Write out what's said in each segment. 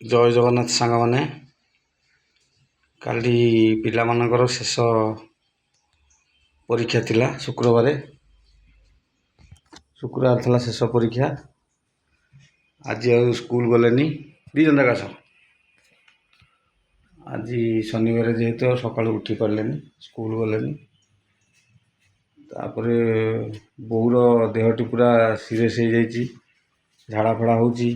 ଜୟ ଜଗନ୍ନାଥ ସାଙ୍ଗମାନେ। କାଲି ପିଲାମାନଙ୍କର ଶେଷ ପରୀକ୍ଷା ଥିଲା। ଶୁକ୍ରବାର ଥିଲା ଶେଷ ପରୀକ୍ଷା। ଆଜି ଆଉ ସ୍କୁଲ ଗଲେନି। ଦି ଜଣ ଯାକ ଆସ। ଆଜି ଶନିବାର ଯେହେତୁ ସକାଳୁ ଉଠି ପାରିଲେନି, ସ୍କୁଲ ଗଲେନି। ତାପରେ ବୋଉର ଦେହଟି ପୁରା ସିରିୟସ୍ ହେଇଯାଇଛି, ଝାଡ଼ା ଫାଡ଼ା ହେଉଛି।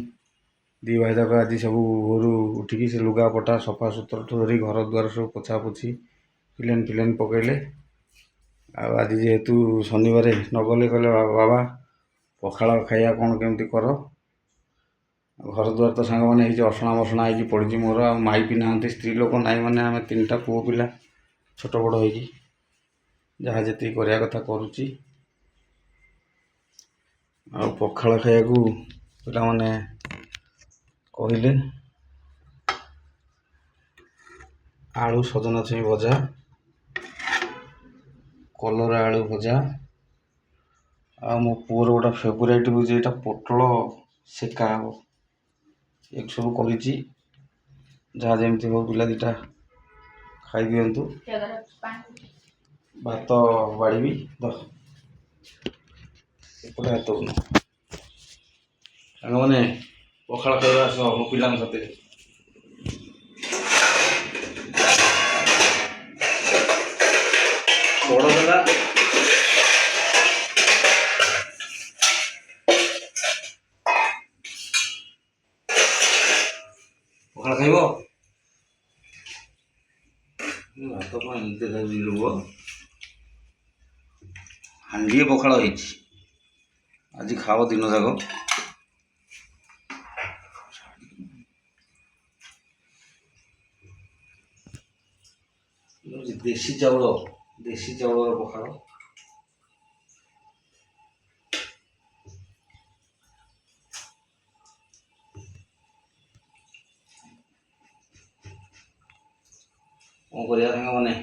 ଦି ଭାଇ ଯାକ ଆଜି ସବୁ ଭୋରୁ ଉଠିକି ସେ ଲୁଗାପଟା ସଫାସୁତୁରାଠୁ ଧରି ଘର ଦ୍ୱାର ସବୁ ପୋଛାପୋଛି ଫିନାଇଲ୍ ପକାଇଲେ। ଆଉ ଆଜି ଯେହେତୁ ଶନିବାର ନଗଲେ, କହିଲେ ବାବା ପଖାଳ ଖାଇବା କ'ଣ କେମିତି କର। ଘର ଦ୍ୱାର ତ ସାଙ୍ଗମାନେ ହେଇଛି, ଅସଣା ମସଣା ହେଇକି ପଡ଼ିଛି ମୋର। ଆଉ ମାଇପି ନାହାନ୍ତି, ସ୍ତ୍ରୀ ଲୋକ ନାହିଁ, ମାନେ ଆମେ ତିନିଟା ପୁଅ ପିଲା ଛୋଟ ବଡ଼ ହେଇକି ଯାହା ଯେତିକି କରିବା କଥା କରୁଛି। ଆଉ ପଖାଳ ଖାଇବାକୁ ପିଲାମାନେ କହିଲେ। ଆଳୁ ସଜନା ଛୁଇଁ ଭଜା, କଲରା ଆଳୁ ଭଜା, ଆଉ ମୋ ପୁଅର ଗୋଟେ ଫେଭରାଇଟ୍ ହେଉଛି ଏଇଟା ପୋଟଳ ସେକା ହେବ। ଏ ସବୁ କରିଛି। ଯାହା ଯେମିତି ହଉ ପିଲା ଦୁଇଟା ଖାଇଦିଅନ୍ତୁ। ଭାତ ବାଢ଼ିବି ତ ଏପଟେ ହାତ ହଉନ ସାଙ୍ଗମାନେ, ପଖାଳ ଖାଇବା ଆସ ମୋ ପିଲାଙ୍କ ସାଥିରେ। ବଡ଼ ହେଲା ପଖାଳ ଖାଇବ? ଭାତ କ'ଣ ଏମିତି ଖାଇବି ଲୋକ? ହାଣ୍ଡିଏ ପଖାଳ ହେଇଛି। ଆଜି ଖାଅ ଦିନ ଯାକ। ଦେଶୀ ଚାଉଳର ପଖାଳ। କ'ଣ କରିବା ସାଙ୍ଗମାନେ,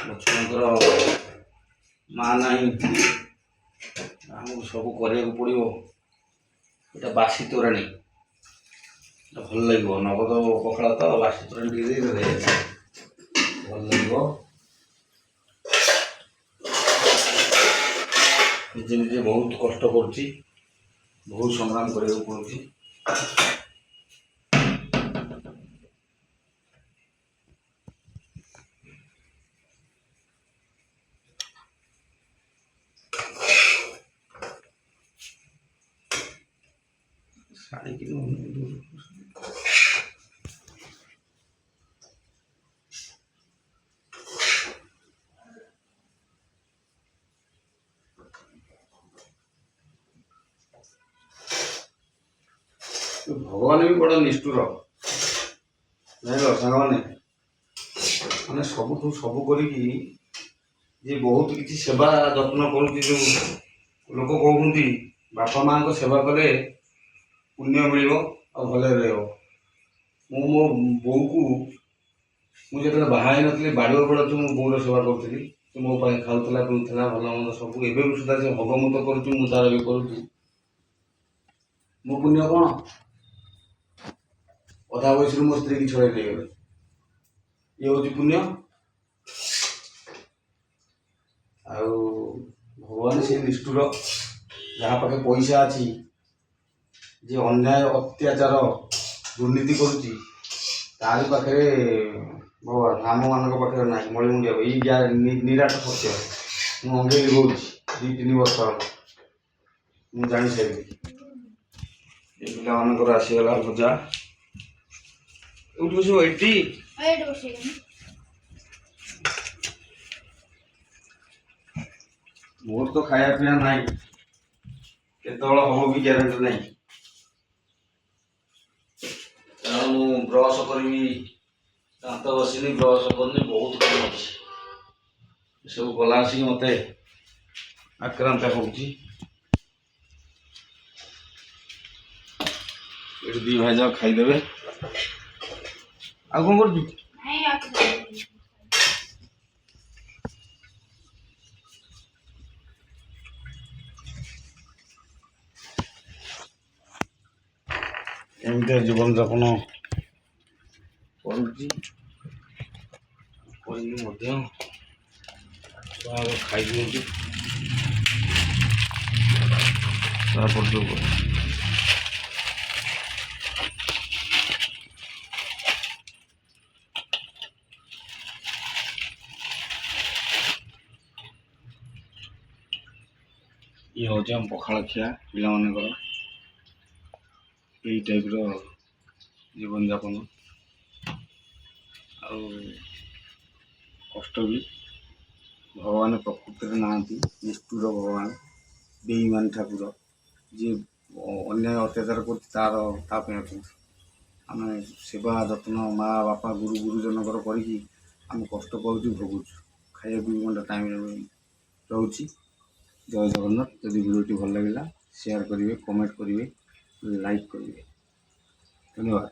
ମୋ ଛୁଆଙ୍କର ମା ନାହିଁ, ଆମକୁ ସବୁ କରିବାକୁ ପଡ଼ିବ। ଏଇଟା ବାସି ତୋରାଣୀ, ଭଲ ଲାଗିବ। ନଗଦ ପଖାଳ ତ ବାସି ତୋରାଣୀ ଟିକେ ଦେଇଦେଲେ ଭଲ ଲାଗିବ। ନିଜେ ନିଜେ ବହୁତ କଷ୍ଟ କରୁଛି, ବହୁତ ସଂଗ୍ରାମ କରିବାକୁ ପଡ଼ୁଛି। ଶାଢ଼ୀ ଭଗବାନ ବି ବଡ଼ ନିଷ୍ଠୁର ଜାଣିଲ ସାଙ୍ଗମାନେ। ମାନେ ସବୁଠୁ ସବୁ କରିକି ଯେ ବହୁତ କିଛି ସେବା ଯତ୍ନ କରୁଛି। ଯେଉଁ ଲୋକ କହୁଛନ୍ତି ବାପା ମାଆଙ୍କ ସେବା କଲେ ପୁଣ୍ୟ ମିଳିବ ଆଉ ଭଲରେ ରହିବ। ମୁଁ ମୋ ବୋଉକୁ, ମୁଁ ଯେତେବେଳେ ବାହା ହେଇନଥିଲି ବାଡ଼ିବ ବେଳଠୁ ମୁଁ ବୋଉର ସେବା କରୁଥିଲି। ସେ ମୋ ପାଇଁ ଖାଉଥିଲା, ପିଉଥିଲା, ଭଲ ମନ୍ଦ ସବୁ। ଏବେ ବି ସୁଦ୍ଧା ସେ ଭଗମତ କରୁଛି, ମୁଁ ତାର ବି କରୁଛି। ମୋ ପୁଣ୍ୟ କ'ଣ? ଅଧା ବୟସରୁ ମୋ ସ୍ତ୍ରୀକି ଛଡ଼େଇ ନେଇଗଲେ, ଇଏ ହେଉଛି ପୁଣ୍ୟ। ଆଉ ଭଗବାନ ସେ ନିଷ୍ଠୁର, ଯାହା ପାଖେ ପଇସା ଅଛି, ଯେ ଅନ୍ୟାୟ ଅତ୍ୟାଚାର ଦୁର୍ନୀତି କରୁଛି, ତାରି ପାଖରେ ଭଗବାନ। ଆମମାନଙ୍କ ପାଖରେ ନାହିଁ। ମଳିମୁଣ୍ଡିଆ ଏଇ ନିରାଟ ସତ୍ୟ ମୁଁ ଅଙ୍ଗେ ଲିଭଉଛି। 2-3 ବର୍ଷ ହେଲା ମୁଁ ଜାଣିସାରିଲି। ଏ ପିଲାମାନଙ୍କର ଆସିଗଲା ଭଜା। ଏଇଠି ବସିବ, ଏଇଠି ମୋର ତ ଖାଇବା ପିଇବା ନାହିଁ, କେତେବେଳେ ହବ ବି ଗ୍ୟାରେଣ୍ଟି ନାହିଁ। କାରଣ ମୁଁ ବ୍ରସ୍ କରିବି, ଦାନ୍ତ ବସିନି, ବ୍ରସ୍ କରିନି, ବହୁତ କାମ ଅଛି। ଏସବୁ ଗଲା ଆସିକି ମୋତେ ଆକ୍ରାନ୍ତ ହେଉଛି। ଏଠି ଦି ଭାଇ ଯାକ ଖାଇଦେବେ। ଆଉ କ'ଣ କରୁଛୁ? ଏମିତିଆ ଜୀବନଯାପନ କରୁଛି, କରିକି ମଧ୍ୟ ଛୁଆ ଖାଇଦିଅନ୍ତି ତାପରେ ଯୋଉ ଇଏ ହେଉଛି ଆମ ପଖାଳ ଖିଆ ପିଲାମାନଙ୍କର ଏଇ ଟାଇପ୍ର ଜୀବନଯାପନ। ଆଉ କଷ୍ଟ ବି ଭଗବାନ ପ୍ରକୃତିରେ ନାହାନ୍ତି, ନିଷ୍ଠୁର ଭଗବାନ, ବେଇମାନ ଠାକୁର, ଯିଏ ଅନ୍ୟାୟ ଅତ୍ୟାଚାର କରୁଛି ତା ପାଇଁ ଅଛନ୍ତି। ଆମେ ସେବା ଯତ୍ନ ମା ବାପା ଗୁରୁ ଗୁରୁଜନଙ୍କର କରିକି ଆମେ କଷ୍ଟ ପାଉଛୁ, ଭୋଗୁଛୁ, ଖାଇବାକୁ ବି ଗଣ୍ଡେ ଟାଇମ୍ରେ ରହୁଛି। ଜୟ ଜଗନ୍ନାଥ। ଯଦି ଭିଡ଼ିଓଟି ଭଲ ଲାଗିଲା ସେୟାର କରିବେ, କମେଣ୍ଟ କରିବେ, ଲାଇକ୍ କରିବେ। ଧନ୍ୟବାଦ।